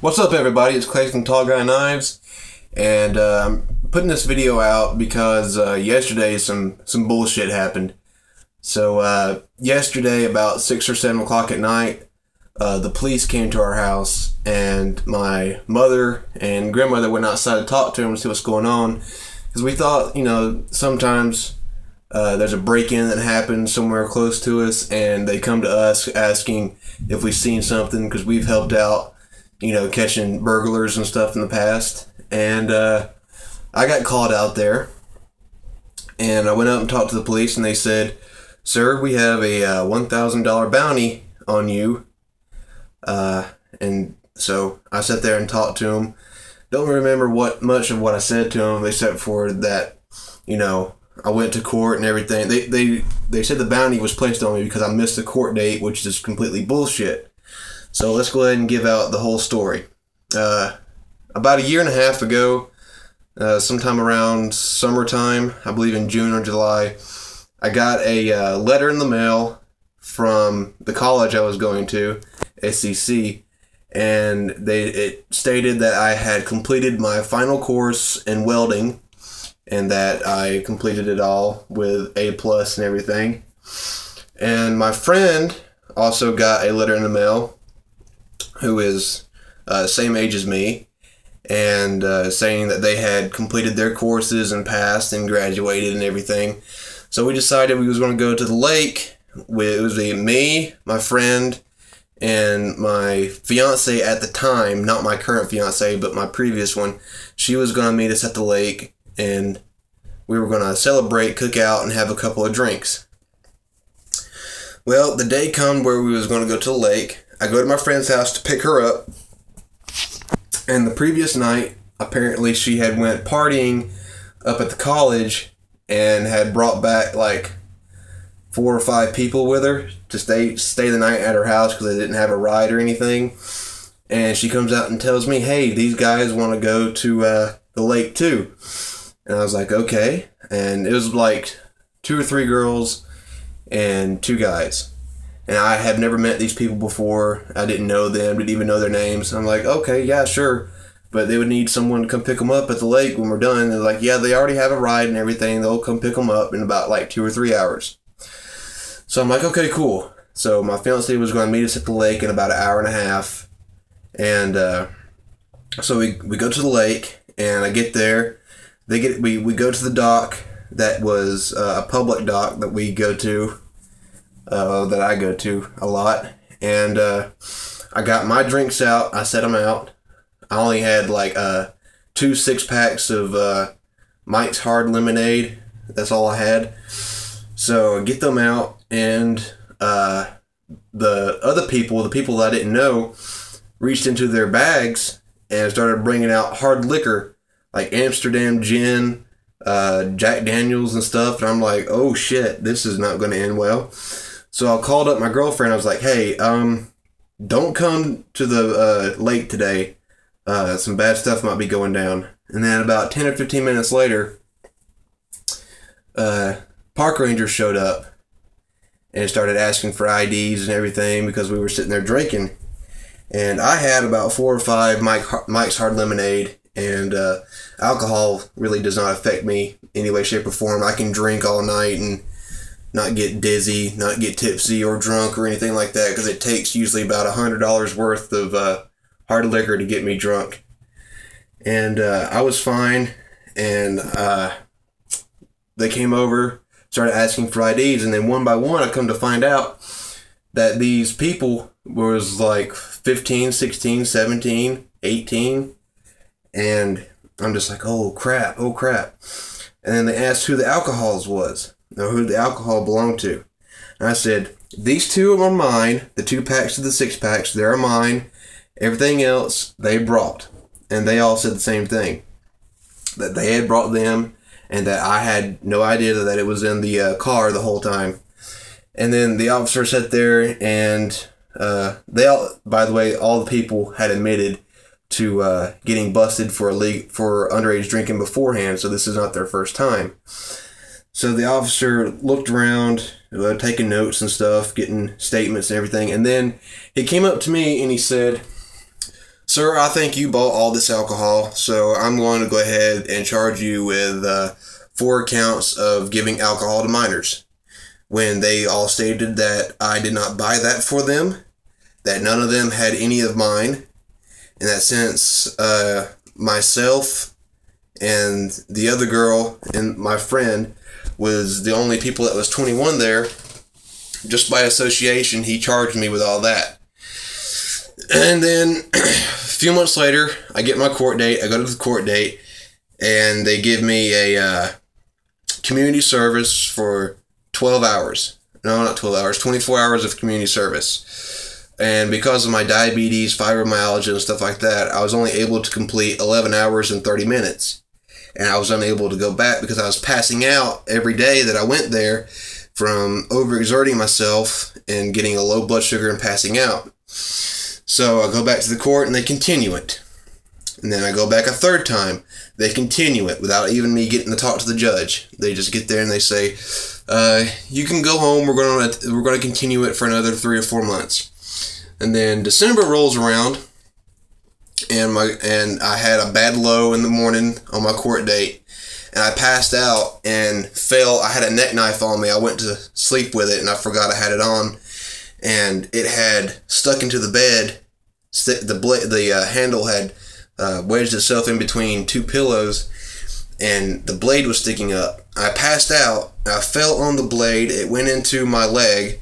What's up, everybody? It's Clay from Tall Guy Knives, and I'm putting this video out because yesterday some bullshit happened. So yesterday, about 6 or 7 o'clock at night, the police came to our house, and my mother and grandmother went outside to talk to them to see what's going on, because we thought, sometimes there's a break-in that happens somewhere close to us, and they come to us asking if we've seen something, because we've helped out, catching burglars and stuff in the past. And I got called out there, and I went up and talked to the police, and they said, "Sir, we have a $1,000 bounty on you." And so I sat there and talked to them. Don't remember much of what I said to them, except for that, I went to court and everything. They said the bounty was placed on me because I missed the court date, which is completely bullshit. So let's go ahead and give out the whole story. About a year and a half ago, sometime around summertime, I believe in June or July, I got a letter in the mail from the college I was going to, SCC, and it stated that I had completed my final course in welding, and that I completed it all with A+ and everything. And my friend also got a letter in the mail, who is same age as me, and saying that they had completed their courses and passed and graduated and everything. So we decided we was going to go to the lake. It was me, my friend, and my fiance at the time, not my current fiance, but my previous one. She was going to meet us at the lake, and we were going to celebrate, cook out, and have a couple of drinks. Well, the day come where we was going to go to the lake. I go to my friend's house to pick her up, and the previous night, apparently she had went partying up at the college and had brought back like 4 or 5 people with her to stay the night at her house because they didn't have a ride or anything. And she comes out and tells me, "Hey, these guys want to go to the lake too." And I was like, "Okay." And it was like 2 or 3 girls and 2 guys. And I have never met these people before. I didn't know them, didn't even know their names. I'm like, "Okay, yeah, sure." But they would need someone to come pick them up at the lake when we're done. They're like, "Yeah, they already have a ride and everything. They'll come pick them up in about like 2 or 3 hours." So I'm like, "Okay, cool." So my fiance was going to meet us at the lake in about an hour and a half. And so we go to the lake, and I get there. We go to the dock that was a public dock that we go to. That I go to a lot, and I got my drinks out. I set them out. I only had like 2 6-packs of Mike's Hard Lemonade. That's all I had. So I get them out, and the other people, the people that I didn't know, reached into their bags and started bringing out hard liquor like Amsterdam gin, Jack Daniels and stuff. And I'm like, "Oh shit, this is not going to end well." So I called up my girlfriend. I was like, "Hey, don't come to the lake today. Some bad stuff might be going down." And then about 10 or 15 minutes later, park rangers showed up and started asking for IDs and everything because we were sitting there drinking. And I had about 4 or 5 Mike's Hard Lemonade, and alcohol really does not affect me any way, shape, or form. I can drink all night and not get dizzy, not get tipsy or drunk or anything like that, because it takes usually about $100 worth of hard liquor to get me drunk. And I was fine, and they came over, started asking for IDs, and then one by one I come to find out that these people was like 15, 16, 17, 18, and I'm just like, oh crap. And then they asked who the alcohols was, or who the alcohol belonged to. And I said, "These 2 are mine, the 2 packs to the 6 packs, they're mine. Everything else they brought." And they all said the same thing, that they had brought them, and that I had no idea that it was in the car the whole time. And then the officer sat there, and they all, by the way, all the people had admitted to getting busted for underage drinking beforehand, so this is not their first time. So the officer looked around, taking notes and stuff, getting statements and everything, and then he came up to me and he said, "Sir, I think you bought all this alcohol, so I'm going to go ahead and charge you with 4 counts of giving alcohol to minors." When they all stated that I did not buy that for them, that none of them had any of mine, and that since myself and the other girl and my friend was the only people that was 21 there, just by association, he charged me with all that. And then a few months later, I get my court date. I go to the court date, and they give me a community service for 12 hours. No, not 12 hours, 24 hours of community service. And because of my diabetes, fibromyalgia, and stuff like that, I was only able to complete 11 hours and 30 minutes. And I was unable to go back because I was passing out every day that I went there from overexerting myself and getting a low blood sugar and passing out. So I go back to the court and they continue it. And then I go back a third time. They continue it without even me getting to talk to the judge. They just get there and they say, "You can go home. We're going to continue it for another 3 or 4 months." And then December rolls around, and I had a bad low in the morning on my court date, and I passed out and fell. I had a neck knife on me. I went to sleep with it, and I forgot I had it on, and it had stuck into the bed. The handle had wedged itself in between 2 pillows, and the blade was sticking up. I passed out. I fell on the blade. It went into my leg,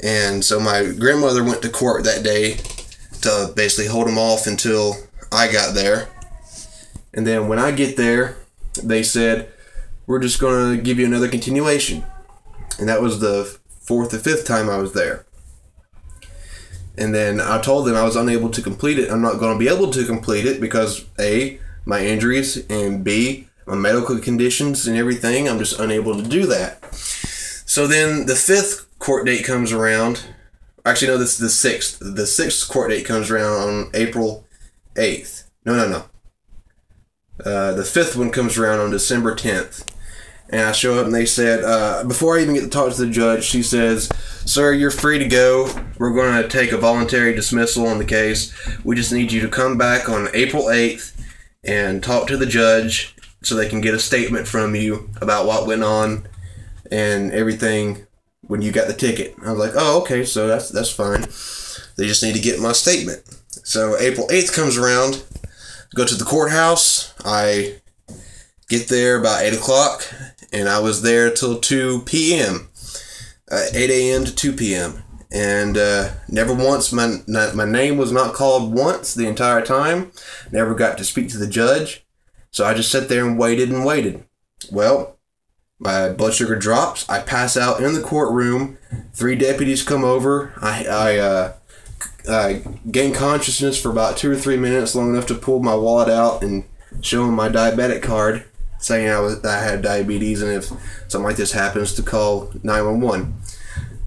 and so my grandmother went to court that day to basically hold him off until I got there. And then when I get there, they said, "We're just going to give you another continuation." And that was the 4th or 5th time I was there. And then I told them I was unable to complete it. I'm not going to be able to complete it because A, my injuries, and B, my medical conditions and everything. I'm just unable to do that. So then the 5th court date comes around. Actually, no, this is the 6th. The 6th court date comes around on April 8th. No. The 5th one comes around on December 10th. And I show up and they said, before I even get to talk to the judge, she says, "Sir, you're free to go. We're going to take a voluntary dismissal on the case. We just need you to come back on April 8th and talk to the judge so they can get a statement from you about what went on and everything when you got the ticket." I was like, "Oh, okay, so that's fine. They just need to get my statement." So April 8th comes around, go to the courthouse. I get there about 8 o'clock, and I was there till 2 p.m., 8 a.m. to 2 p.m., and never once, my name was not called once the entire time. Never got to speak to the judge, so I just sat there and waited. Well, my blood sugar drops. I pass out in the courtroom. 3 deputies come over. I gain consciousness for about 2 or 3 minutes, long enough to pull my wallet out and show them my diabetic card, saying I had diabetes, and if something like this happens, to call 911.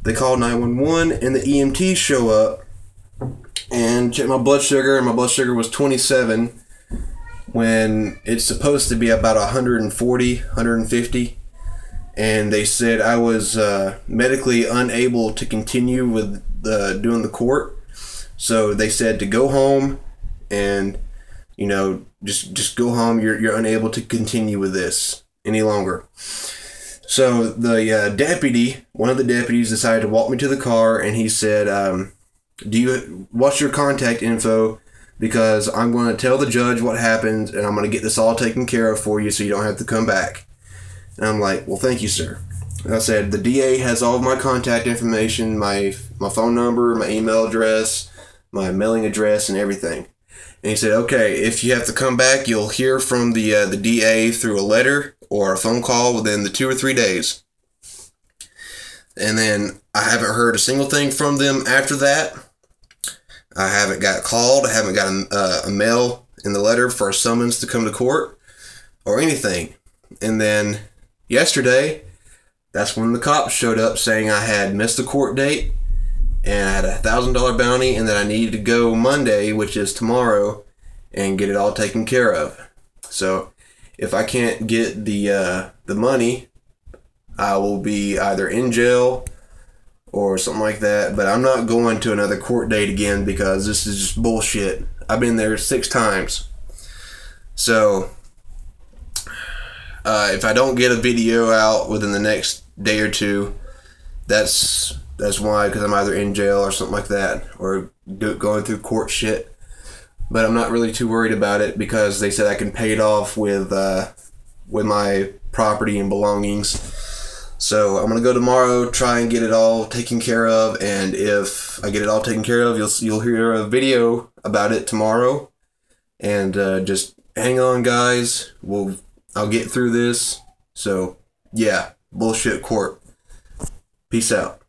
They call 911, and the EMTs show up and check my blood sugar, and my blood sugar was 27 when it's supposed to be about 140, 150. And they said I was medically unable to continue with doing the court. So they said to go home and, just go home. You're unable to continue with this any longer. So the one of the deputies decided to walk me to the car, and he said, what's your contact info? Because I'm going to tell the judge what happened, and I'm going to get this all taken care of for you so you don't have to come back. And I'm like, "Well, thank you, sir." And I said, "The DA has all of my contact information, my phone number, my email address, my mailing address, and everything." And he said, "Okay, if you have to come back, you'll hear from the DA through a letter or a phone call within the 2 or 3 days." And then I haven't heard a single thing from them after that. I haven't got called. I haven't got a mail in the letter for a summons to come to court or anything. And then yesterday, that's when the cops showed up saying I had missed the court date and I had a $1,000 bounty, and that I needed to go Monday, which is tomorrow, and get it all taken care of. So if I can't get the money, I will be either in jail or something like that. But I'm not going to another court date again because this is just bullshit. I've been there 6 times. So, if I don't get a video out within the next day or two, that's why, because I'm either in jail or something like that, or going through court shit. But I'm not really too worried about it because they said I can pay it off with my property and belongings. So I'm gonna go tomorrow, try and get it all taken care of, and if I get it all taken care of, you'll hear a video about it tomorrow. And just hang on, guys. I'll get through this. So yeah, bullshit court. Peace out.